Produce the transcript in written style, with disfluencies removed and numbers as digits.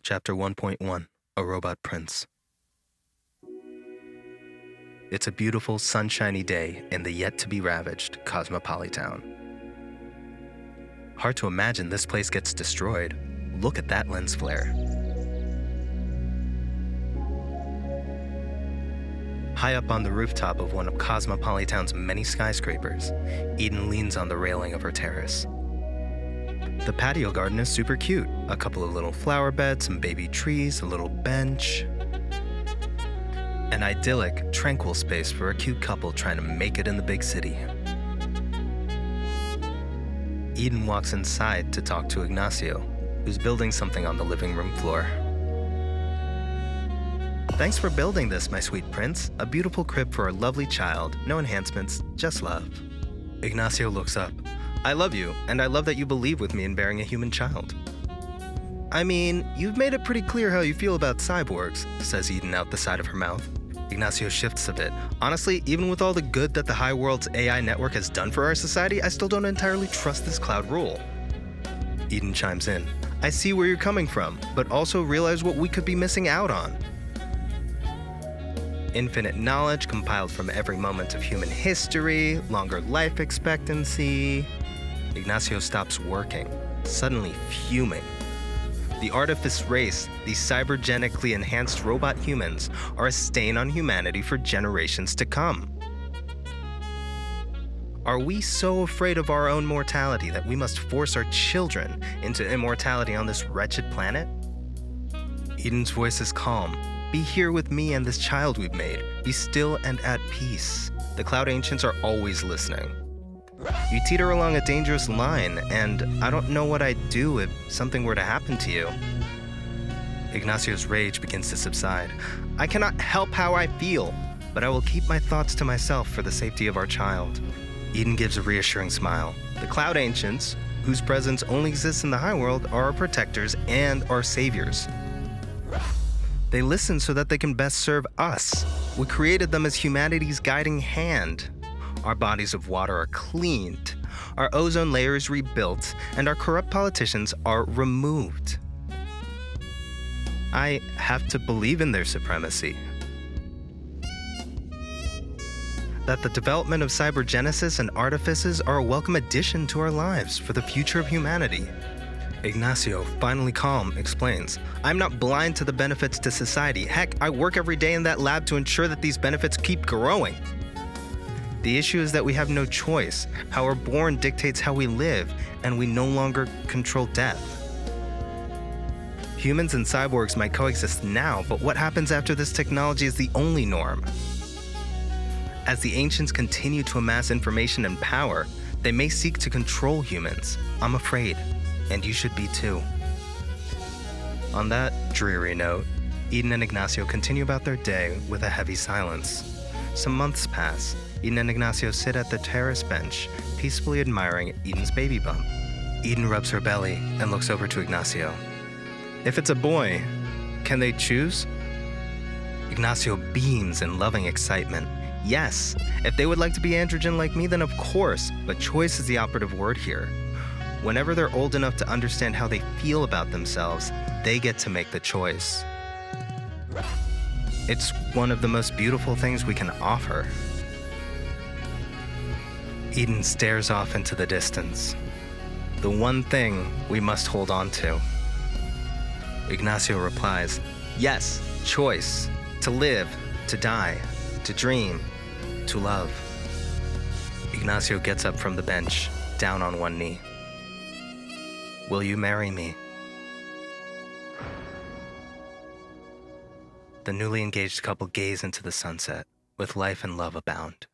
Chapter 1.1, A Robot Prince. It's a beautiful, sunshiny day in the yet-to-be-ravaged Cosmopolitan. Hard to imagine this place gets destroyed. Look at that lens flare. High up on the rooftop of one of Cosmopolitan's many skyscrapers, Aedan leans on the railing of her terrace. The patio garden is super cute. A couple of little flower beds, some baby trees, a little bench. An idyllic, tranquil space for a cute couple trying to make it in the big city. Aedan walks inside to talk to Ignacio, who's building something on the living room floor. Thanks for building this, my sweet prince. A beautiful crib for a lovely child. No enhancements, just love. Ignacio looks up. I love you, and I love that you believe with me in bearing a human child. I mean, you've made it pretty clear how you feel about cyborgs, says Aedan out the side of her mouth. Ignacio shifts a bit. Honestly, even with all the good that the High World's AI network has done for our society, I still don't entirely trust this cloud rule. Aedan chimes in. I see where you're coming from, but also realize what we could be missing out on. Infinite knowledge compiled from every moment of human history, longer life expectancy. Ignacio stops working, suddenly fuming. The artifice race, these cybergenically enhanced robot humans, are a stain on humanity for generations to come. Are we so afraid of our own mortality that we must force our children into immortality on this wretched planet? Aedan's voice is calm. Be here with me and this child we've made. Be still and at peace. The Cloud Ancients are always listening. You teeter along a dangerous line, and I don't know what I'd do if something were to happen to you. Ignacio's rage begins to subside. I cannot help how I feel, but I will keep my thoughts to myself for the safety of our child. Aedan gives a reassuring smile. The Cloud Ancients, whose presence only exists in the High World, are our protectors and our saviors. They listen so that they can best serve us. We created them as humanity's guiding hand. Our bodies of water are cleaned, our ozone layer is rebuilt, and our corrupt politicians are removed. I have to believe in their supremacy. That the development of cybergenesis and artifices are a welcome addition to our lives for the future of humanity. Ignacio, finally calm, explains, I'm not blind to the benefits to society. Heck, I work every day in that lab to ensure that these benefits keep growing. The issue is that we have no choice. How we're born dictates how we live, and we no longer control death. Humans and cyborgs might coexist now, but what happens after this technology is the only norm. As the ancients continue to amass information and power, they may seek to control humans. I'm afraid. And you should be too. On that dreary note, Aedan and Ignacio continue about their day with a heavy silence. Some months pass. Aedan and Ignacio sit at the terrace bench, peacefully admiring Eden's baby bump. Aedan rubs her belly and looks over to Ignacio. If it's a boy, can they choose? Ignacio beams in loving excitement. Yes, if they would like to be androgen like me, then of course, but choice is the operative word here. Whenever they're old enough to understand how they feel about themselves, they get to make the choice. It's one of the most beautiful things we can offer. Aedan stares off into the distance. The one thing we must hold on to. Ignacio replies, yes, choice. To live, to die, to dream, to love. Ignacio gets up from the bench, down on one knee. Will you marry me? The newly engaged couple gaze into the sunset, with life and love abound.